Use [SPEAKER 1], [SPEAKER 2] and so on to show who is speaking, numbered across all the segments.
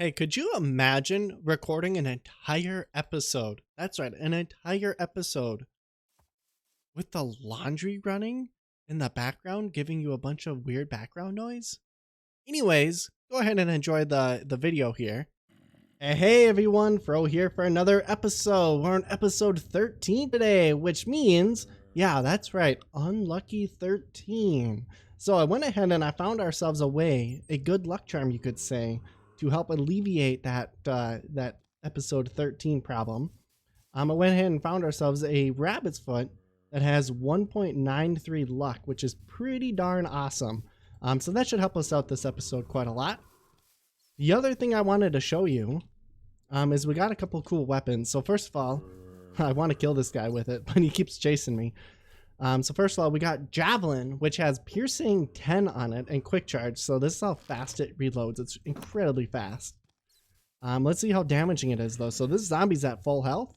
[SPEAKER 1] Hey, could you imagine recording an entire episode? That's right, an entire episode with the laundry running in the background, giving you a bunch of weird background noise? Anyways, go ahead and enjoy the video here. Hey everyone, Froe here for another episode. We're on episode 13 today, which means, yeah, that's right, unlucky 13. So I went ahead and I found ourselves a way, a good luck charm you could say, to help alleviate that episode 13 problem. I went ahead and found ourselves a rabbit's foot that has 1.93 luck, which is pretty darn awesome. So that should help us out this episode quite a lot. The other thing I wanted to show you is we got a couple cool weapons. So first of all, I want to kill this guy with it, but he keeps chasing me. So first of all, we got Javelin, which has piercing 10 on it and quick charge. So this is how fast it reloads. It's incredibly fast. Let's see how damaging it is though. So this zombie's at full health.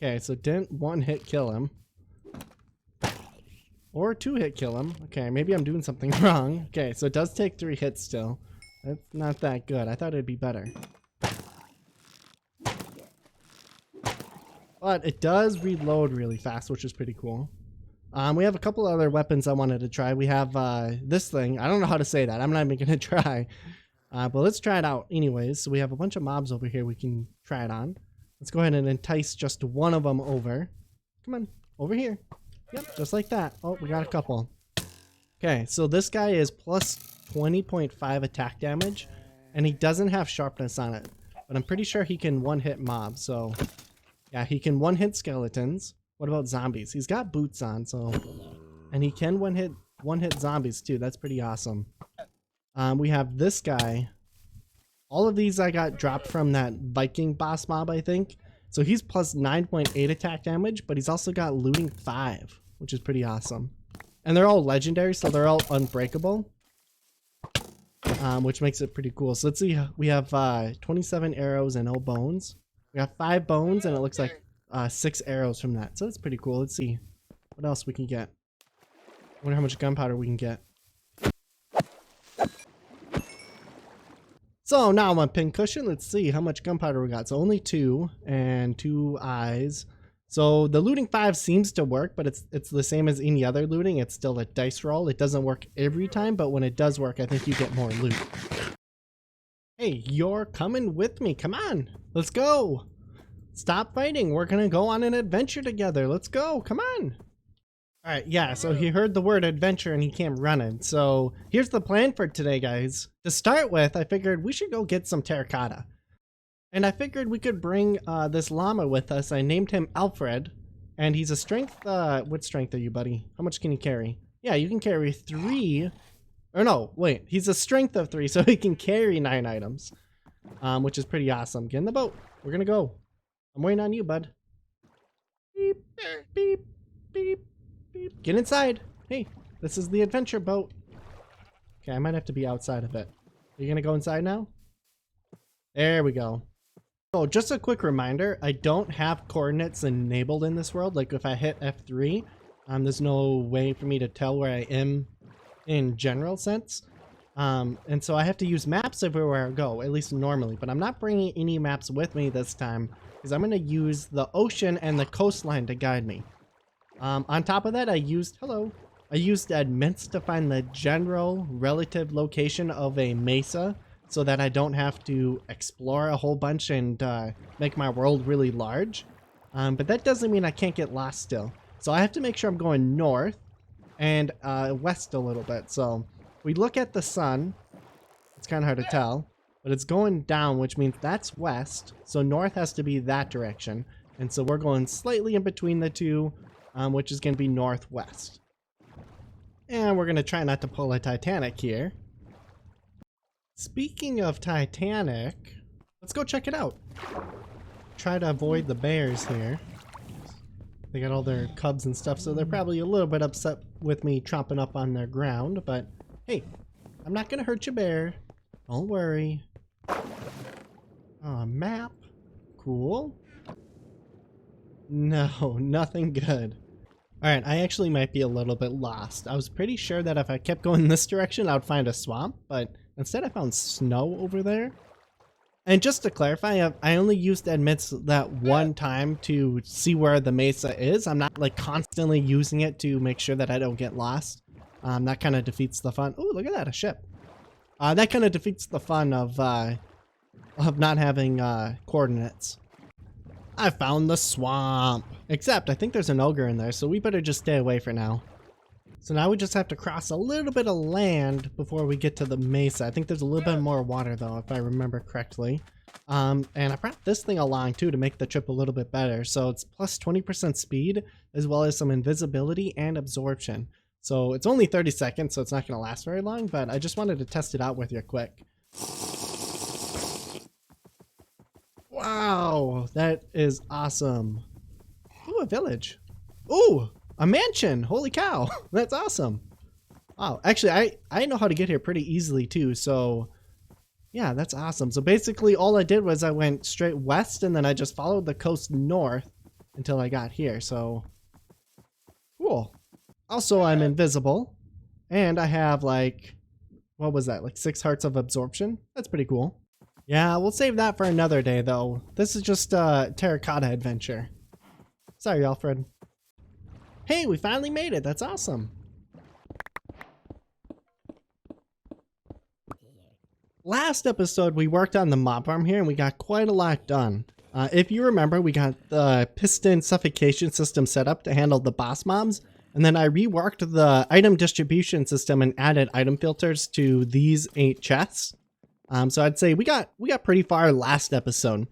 [SPEAKER 1] Okay, so didn't one hit kill him. Or 2 hit kill him. Okay, maybe I'm doing something wrong. Okay, so it does take 3 hits still. That's not that good. I thought it'd be better. But it does reload really fast, which is pretty cool. We have a couple other weapons I wanted to try. We have this thing. I don't know how to say that. I'm not even going to try. But let's try it out anyways. So we have a bunch of mobs over here we can try it on. Let's go ahead and entice just one of them over. Come on, over here. Yep, just like that. Oh, we got a couple. Okay, so this guy is plus 20.5 attack damage, and he doesn't have sharpness on it. But I'm pretty sure he can one-hit mobs, so... yeah, he can one-hit skeletons. What about zombies? He's got boots on, so... and he can one-hit zombies, too. That's pretty awesome. We have this guy. All of these I got dropped from that Viking boss mob, I think. So he's plus 9.8 attack damage, but he's also got looting 5, which is pretty awesome. And they're all legendary, so they're all unbreakable. Which makes it pretty cool. So let's see. We have 27 arrows and no bones. We got 5 bones, and it looks like 6 arrows from that. So that's pretty cool. Let's see what else we can get. I wonder how much gunpowder we can get. So now I'm on pincushion. Let's see how much gunpowder we got. So only 2 and 2 eyes. So the looting 5 seems to work, but it's the same as any other looting. It's still a dice roll. It doesn't work every time, but when it does work, I think you get more loot. Hey, you're coming with me. Come on. Let's go. Stop fighting. We're going to go on an adventure together. Let's go. Come on. All right. Yeah. So he heard the word adventure and he came running. So here's the plan for today, guys. To start with, I figured we should go get some terracotta. And I figured we could bring this llama with us. I named him Alfred. And he's a strength. What strength are you, buddy? How much can you carry? Yeah, you can carry 3. Or no, wait. He's a strength of 3, so he can carry 9 items. Which is pretty awesome. Get in the boat. We're gonna go. I'm waiting on you, bud. Beep, beep, beep, beep. Get inside. Hey, this is the adventure boat. Okay, I might have to be outside of it. Are you gonna go inside now? There we go. So just a quick reminder, I don't have coordinates enabled in this world. Like if I hit F3, there's no way for me to tell where I am in general sense. And so I have to use maps everywhere I go, at least normally, but I'm not bringing any maps with me this time because I'm going to use the ocean and the coastline to guide me. On top of that, I used admins to find the general relative location of a mesa so that I don't have to explore a whole bunch and make my world really large. But that doesn't mean I can't get lost still. So I have to make sure I'm going north and west a little bit. So we look at the sun. It's kind of hard to tell, but it's going down, which means that's west. So north has to be that direction. And so we're going slightly in between the two, which is going to be northwest. And we're going to try not to pull a Titanic here. Speaking of Titanic, let's go check it out. Try to avoid the bears here. They got all their cubs and stuff, so they're probably a little bit upset with me tromping up on their ground, but hey, I'm not gonna hurt you, bear. Don't worry. Oh, map. Cool. No, nothing good. Alright, I actually might be a little bit lost. I was pretty sure that if I kept going this direction, I would find a swamp, but instead I found snow over there. And just to clarify, I only used admits that one time to see where the mesa is. I'm not like constantly using it to make sure that I don't get lost. That kind of defeats the fun. Oh, look at that, a ship. That kind of defeats the fun of not having coordinates. I found the swamp. Except I think there's an ogre in there, so we better just stay away for now. So now we just have to cross a little bit of land before we get to the mesa. I think there's a little bit more water though, if I remember correctly. And I brought this thing along too to make the trip a little bit better. So it's plus 20% speed, as well as some invisibility and absorption. So it's only 30 seconds, so it's not going to last very long, but I just wanted to test it out with you quick. Wow, that is awesome. Ooh, a village. Ooh, a mansion. Holy cow, that's awesome. Wow, actually, I know how to get here pretty easily too, so yeah, that's awesome. So basically all I did was I went straight west and then I just followed the coast north until I got here, so cool. Also, I'm invisible and I have like, what was that, like 6 hearts of absorption? That's pretty cool. Yeah, we'll save that for another day though. This is just a terracotta adventure. Sorry, Alfred. Hey, we finally made it. That's awesome. Last episode, we worked on the mob farm here and we got quite a lot done. If you remember, we got the piston suffocation system set up to handle the boss mobs. And then I reworked the item distribution system and added item filters to these 8 chests. So I'd say we got pretty far last episode.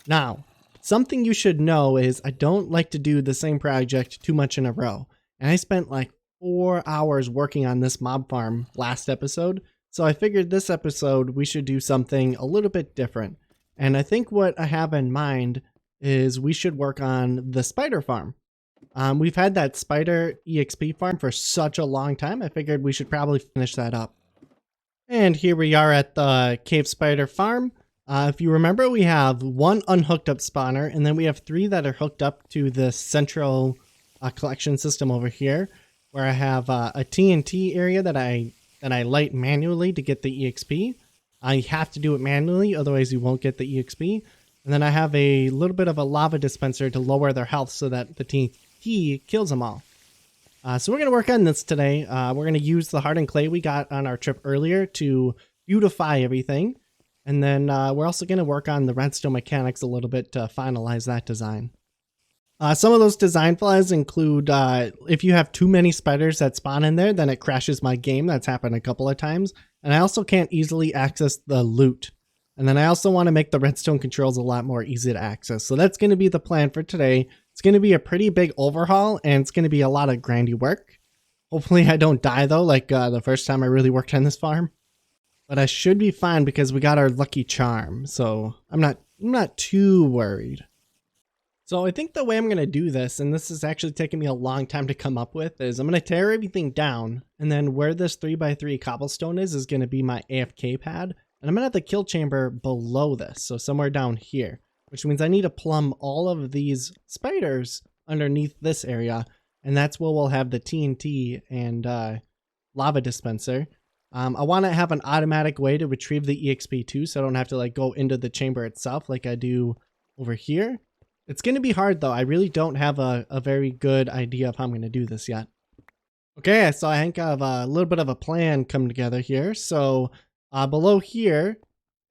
[SPEAKER 1] Now, something you should know is I don't like to do the same project too much in a row. And I spent like 4 hours working on this mob farm last episode. So I figured this episode we should do something a little bit different. And I think what I have in mind is we should work on the spider farm. We've had that spider EXP farm for such a long time. I figured we should probably finish that up. And here we are at the cave spider farm. If you remember, we have 1 unhooked up spawner, and then we have 3 that are hooked up to the central collection system over here, where I have a TNT area that I light manually to get the EXP. You have to do it manually, otherwise you won't get the EXP. And then I have a little bit of a lava dispenser to lower their health so that the TNT kills them all. So we're going to work on this today. We're going to use the hardened clay we got on our trip earlier to beautify everything. And then we're also going to work on the redstone mechanics a little bit to finalize that design. Some of those design flaws include if you have too many spiders that spawn in there, then it crashes my game. That's happened a couple of times. And I also can't easily access the loot. And then I also want to make the redstone controls a lot more easy to access. So that's going to be the plan for today. It's going to be a pretty big overhaul and it's going to be a lot of grindy work. Hopefully I don't die though, like the first time I really worked on this farm. But I should be fine because we got our lucky charm. So I'm not too worried. So I think the way I'm going to do this, and this is actually taking me a long time to come up with, is I'm going to tear everything down. And then where this 3x3 cobblestone is going to be my AFK pad. And I'm going to have the kill chamber below this. So somewhere down here. Which means I need to plumb all of these spiders underneath this area. And that's where we'll have the TNT and lava dispenser. I want to have an automatic way to retrieve the EXP too, so I don't have to like go into the chamber itself like I do over here. It's going to be hard though. I really don't have a very good idea of how I'm going to do this yet. Okay, so I think I have a little bit of a plan come together here. So below here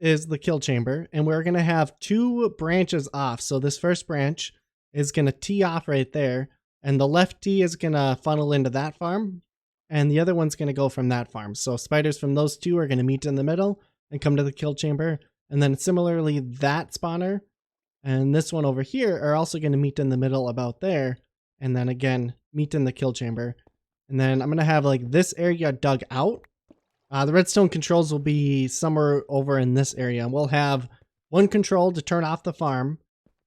[SPEAKER 1] is the kill chamber, and we're going to have 2 branches off. So this first branch is going to tee off right there, and the left tee is going to funnel into that farm, and the other one's going to go from that farm. So spiders from those 2 are going to meet in the middle and come to the kill chamber, and then similarly that spawner and this one over here are also going to meet in the middle about there, and then again meet in the kill chamber. And then I'm going to have like this area dug out. The redstone controls will be somewhere over in this area. We'll have 1 control to turn off the farm,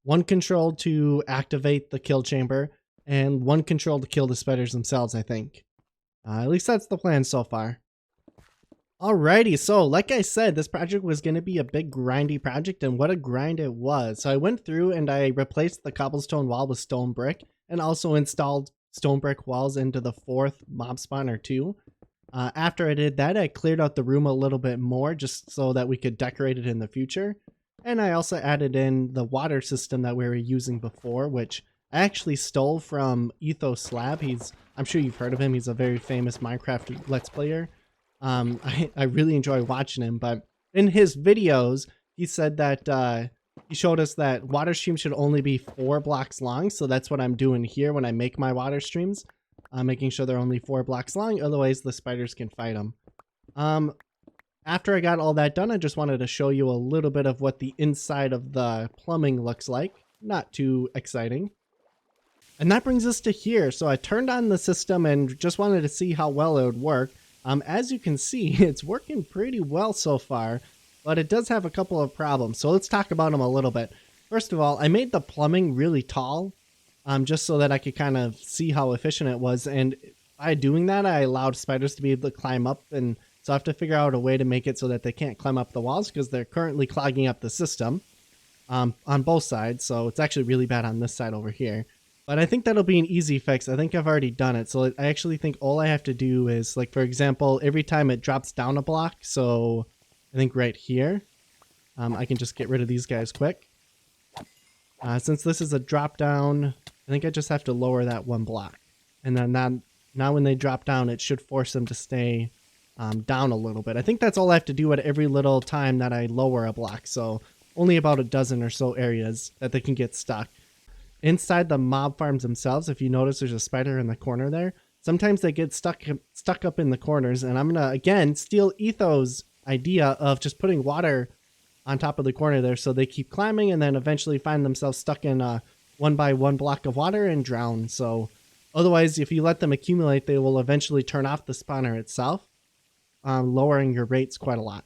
[SPEAKER 1] 1 control to activate the kill chamber, and 1 control to kill the spiders themselves, I think. At least that's the plan so far. Alrighty, so like I said, this project was going to be a big grindy project, and what a grind it was. So I went through and I replaced the cobblestone wall with stone brick, and also installed stone brick walls into the 4th mob spawn or 2. After I did that, I cleared out the room a little bit more just so that we could decorate it in the future. And I also added in the water system that we were using before, which I actually stole from Ethos Slab. I'm sure you've heard of him. He's a very famous Minecraft Let's Player. I really enjoy watching him, but in his videos, he said that he showed us that water streams should only be 4 blocks long. So that's what I'm doing here when I make my water streams. Making sure they're only 4 blocks long, otherwise the spiders can fight them. After I got all that done, I just wanted to show you a little bit of what the inside of the plumbing looks like. Not too exciting. And that brings us to here. So I turned on the system and just wanted to see how well it would work. As you can see, it's working pretty well so far, but it does have a couple of problems. So let's talk about them a little bit. First of all, I made the plumbing really tall, just so that I could kind of see how efficient it was. And by doing that, I allowed spiders to be able to climb up, and so I have to figure out a way to make it so that they can't climb up the walls because they're currently clogging up the system on both sides. So it's actually really bad on this side over here. But I think that'll be an easy fix. I think I've already done it. So I actually think all I have to do is, like, for example, every time it drops down a block. So I think right here, I can just get rid of these guys quick. Since this is a drop down, I think I just have to lower that 1 block. And then now when they drop down, it should force them to stay down a little bit. I think that's all I have to do at every little time that I lower a block. So only about a dozen or so areas that they can get stuck. Inside the mob farms themselves, if you notice there's a spider in the corner there, sometimes they get stuck up in the corners. And I'm going to, again, steal Etho's idea of just putting water on top of the corner there so they keep climbing and then eventually find themselves stuck in a 1 by 1 block of water and drown. So otherwise, if you let them accumulate, they will eventually turn off the spawner itself, lowering your rates quite a lot.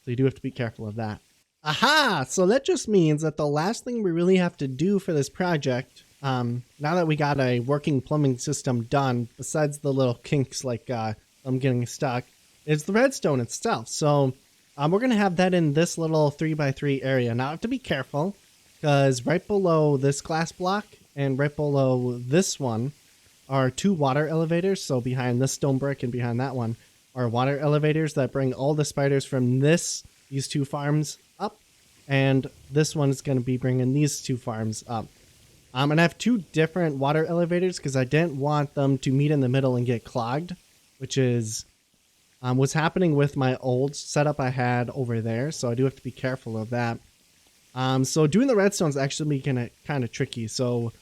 [SPEAKER 1] So you do have to be careful of that. Aha! So that just means that the last thing we really have to do for this project, now that we got a working plumbing system done, besides the little kinks like I'm getting stuck, is the redstone itself. So we're going to have that in this little 3x3 area. Now I have to be careful because right below this glass block and right below this one are 2 water elevators. So behind this stone brick and behind that one are water elevators that bring all the spiders from these 2 farms up, and this one is going to be bringing these 2 farms up. And I have 2 different water elevators because I didn't want them to meet in the middle and get clogged, which is what's happening with my old setup I had over there. So I do have to be careful of that. So doing the redstone is actually kind of tricky. So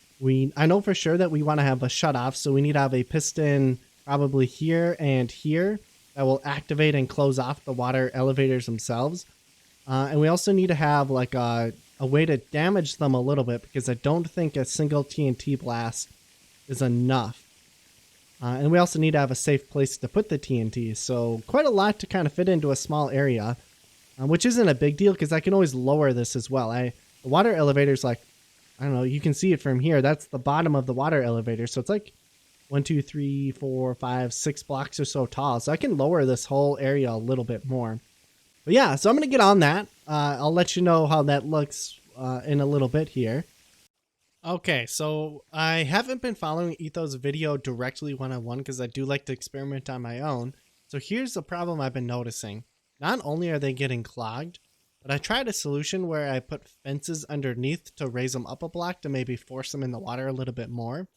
[SPEAKER 1] I know for sure that we want to have a shut off. So we need to have a piston probably here and here that will activate and close off the water elevators themselves. And we also need to have like a way to damage them a little bit because I don't think a single TNT blast is enough. And we also need to have a safe place to put the TNT. So quite a lot to kind of fit into a small area, which isn't a big deal because I can always lower this as well. The water elevator's like, I don't know, you can see it from here. That's the bottom of the water elevator. So it's like 1, 2, 3, 4, 5, 6 blocks or so tall. So I can lower this whole area a little bit more. But yeah, so I'm going to get on that. I'll let you know how that looks in a little bit here. Okay, so I haven't been following Etho's video directly one-on-one because I do like to experiment on my own. So here's the problem I've been noticing. Not only are they getting clogged, but I tried a solution where I put fences underneath to raise them up a block to maybe force them in the water a little bit more.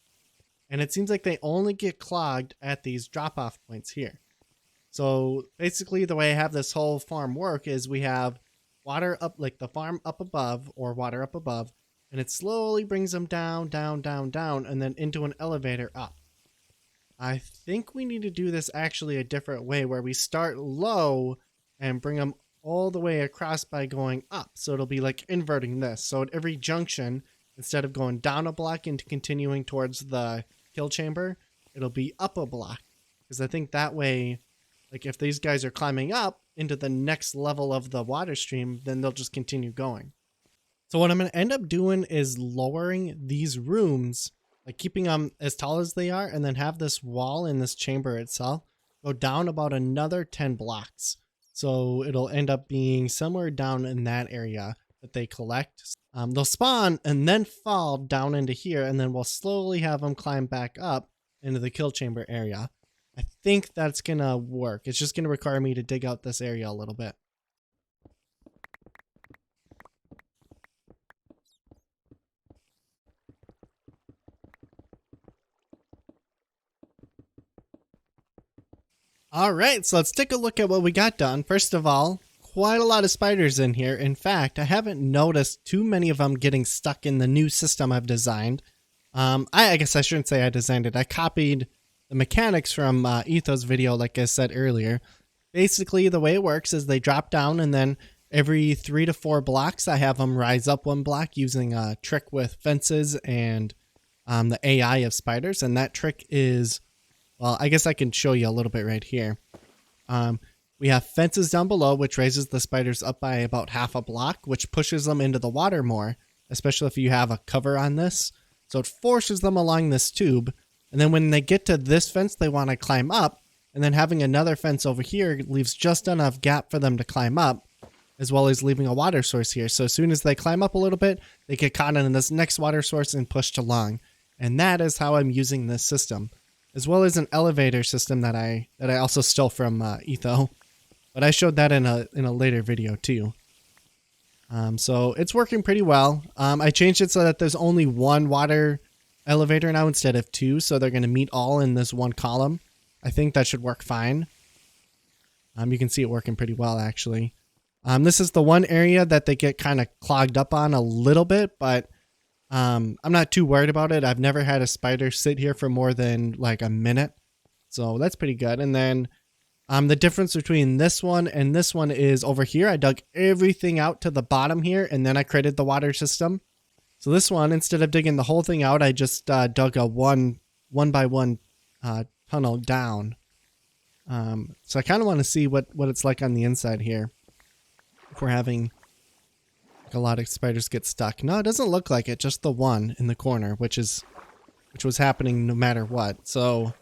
[SPEAKER 1] And it seems like they only get clogged at these drop-off points here. So basically the way I have this whole farm work is we have water up, like the farm up above or water up above, and it slowly brings them down, down, down, down, and then into an elevator up. I think we need to do this actually a different way where we start low and bring them all the way across by going up. So it'll be like inverting this. So at every junction, instead of going down a block and continuing towards the kill chamber, it'll be up a block. Because I think that way, like if these guys are climbing up into the next level of the water stream, then they'll just continue going. So what I'm going to end up doing is lowering these rooms, like keeping them as tall as they are, and then have this wall in this chamber itself go down about another 10 blocks. So it'll end up being somewhere down in that area that they collect. They'll spawn and then fall down into here, and then we'll slowly have them climb back up into the kill chamber area. I think that's gonna work. It's just gonna require me to dig out this area a little bit. All right, so let's take a look at what we got done. First of all, quite a lot of spiders in here. In fact, I haven't noticed too many of them getting stuck in the new system I've designed. I guess I shouldn't say I designed it. I copied the mechanics from Etho's video, like I said earlier. Basically, the way it works is they drop down, and then every 3 to 4 blocks, I have them rise up 1 block using a trick with fences and the AI of spiders. And that trick is, well, I guess I can show you a little bit right here. We have fences down below, which raises the spiders up by about half a block, which pushes them into the water more, especially if you have a cover on this. So it forces them along this tube. And then when they get to this fence, they want to climb up. And then having another fence over here leaves just enough gap for them to climb up, as well as leaving a water source here. So as soon as they climb up a little bit, they get caught in this next water source and pushed along. And that is how I'm using this system, as well as an elevator system that I also stole from Etho. But I showed that in a later video too. So it's working pretty well. I changed it so that there's only 1 water elevator now instead of 2, so they're going to meet all in this 1 column. I think that should work fine. You can see it working pretty well, actually. This is the one area that they get kind of clogged up on a little bit, but I'm not too worried about it. I've never had a spider sit here for more than like a minute, so that's pretty good. And then the difference between this one and this one is over here, I dug everything out to the bottom here, and then I created the water system. So this one, instead of digging the whole thing out, I just dug a one by one tunnel down. So I kind of want to see what it's like on the inside here. If we're having like a lot of spiders get stuck. No, it doesn't look like it. Just the one in the corner, which was happening no matter what. So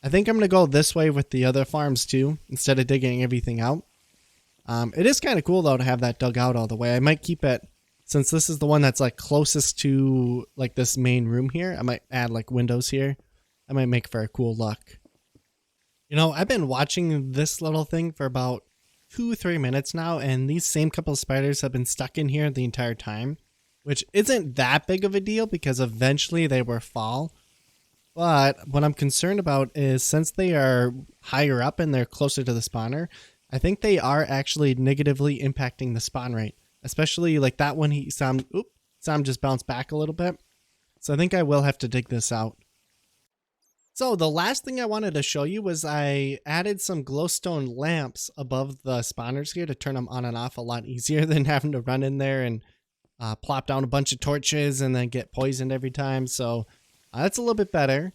[SPEAKER 1] I think I'm going to go this way with the other farms too, instead of digging everything out. It is kind of cool though to have that dug out all the way. I might keep it, since this is the one that's like closest to like this main room here. I might add like windows here. That might make for a cool look. You know, I've been watching this little thing for about 2-3 minutes now, and these same couple of spiders have been stuck in here the entire time, which isn't that big of a deal because eventually they will fall. But what I'm concerned about is, since they are higher up and they're closer to the spawner, I think they are actually negatively impacting the spawn rate. Especially like that one, Sam just bounced back a little bit. So I think I will have to dig this out. So the last thing I wanted to show you was I added some glowstone lamps above the spawners here to turn them on and off a lot easier than having to run in there and plop down a bunch of torches and then get poisoned every time. So that's a little bit better.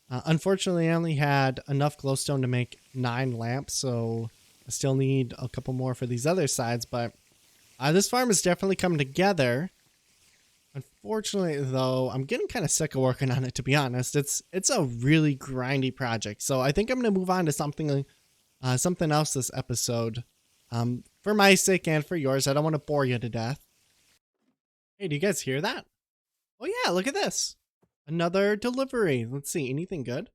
[SPEAKER 1] Unfortunately, I only had enough glowstone to make 9 lamps, so I still need a couple more for these other sides, but this farm is definitely coming together. Unfortunately, though, I'm getting kind of sick of working on it, to be honest. It's a really grindy project, so I think I'm going to move on to something else this episode. For my sake and for yours, I don't want to bore you to death. Hey, do you guys hear that? Oh yeah, look at this. Another delivery. Let's see, anything good?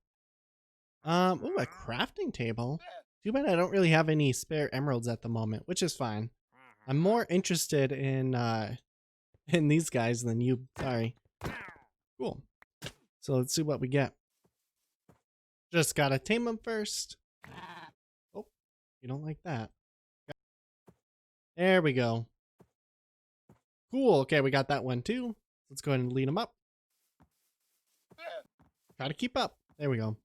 [SPEAKER 1] Ooh, a crafting table. Too bad I don't really have any spare emeralds at the moment, which is fine. I'm more interested in these guys than you. Sorry. Cool. So let's see what we get. Just gotta tame them first. Oh, you don't like that. There we go. Cool. Okay, we got that one too. Let's go ahead and lead them up. Try to keep up. There we go.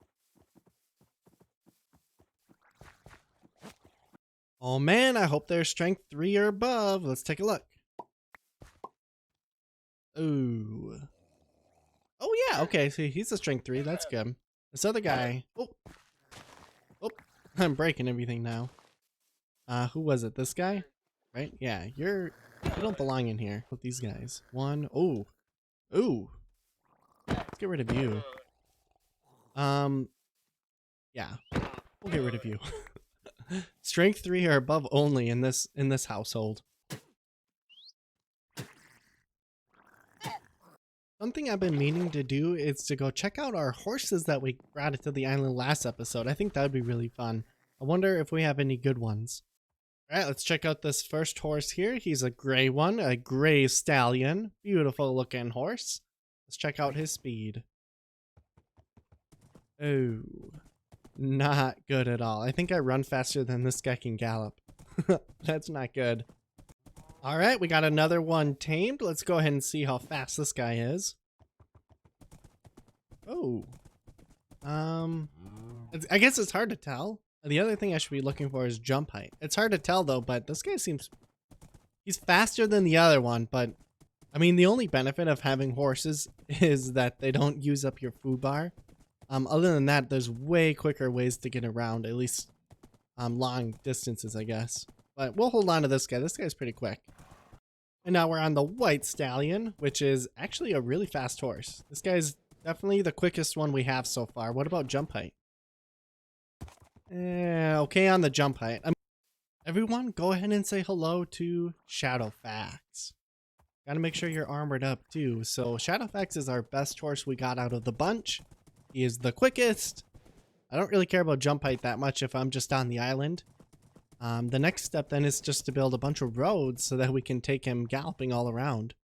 [SPEAKER 1] Oh man, I hope they're strength 3 or above. Let's take a look. Ooh. Oh yeah, okay, so he's a strength 3, that's good. This other guy, oh, I'm breaking everything now. Who was it, this guy? Right, yeah, you don't belong in here with these guys. One, ooh, let's get rid of you. Yeah, we'll get rid of you. Strength 3 or above only in this household. Something I've been meaning to do is to go check out our horses that we brought to the island last episode. I think that would be really fun. I wonder if we have any good ones. All right, let's check out this first horse here. He's a gray one, a gray stallion. Beautiful looking horse. Let's check out his speed. Oh, not good at all. I think I run faster than this guy can gallop. That's not good. All right, we got another one tamed. Let's go ahead and see how fast this guy is. Oh. I guess it's hard to tell. The other thing I should be looking for is jump height. It's hard to tell though, but this guy seems... He's faster than the other one, but... I mean, the only benefit of having horses is that they don't use up your food bar. Other than that, there's way quicker ways to get around, at least long distances, I guess. But we'll hold on to this guy. This guy's pretty quick. And now we're on the white stallion, which is actually a really fast horse. This guy's definitely the quickest one we have so far. What about jump height? Okay on the jump height. Everyone, go ahead and say hello to Shadowfax. Gotta make sure you're armored up too. So Shadowfax is our best horse we got out of the bunch. He is the quickest. I don't really care about jump height that much if I'm just on the island. The next step then is just to build a bunch of roads so that we can take him galloping all around.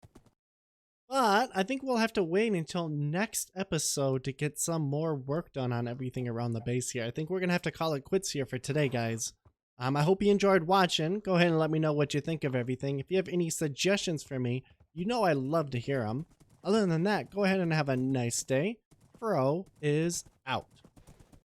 [SPEAKER 1] But I think we'll have to wait until next episode to get some more work done on everything around the base here. I think we're going to have to call it quits here for today, guys. I hope you enjoyed watching. Go ahead and let me know what you think of everything. If you have any suggestions for me, you know I love to hear them. Other than that, go ahead and have a nice day. Froe is out.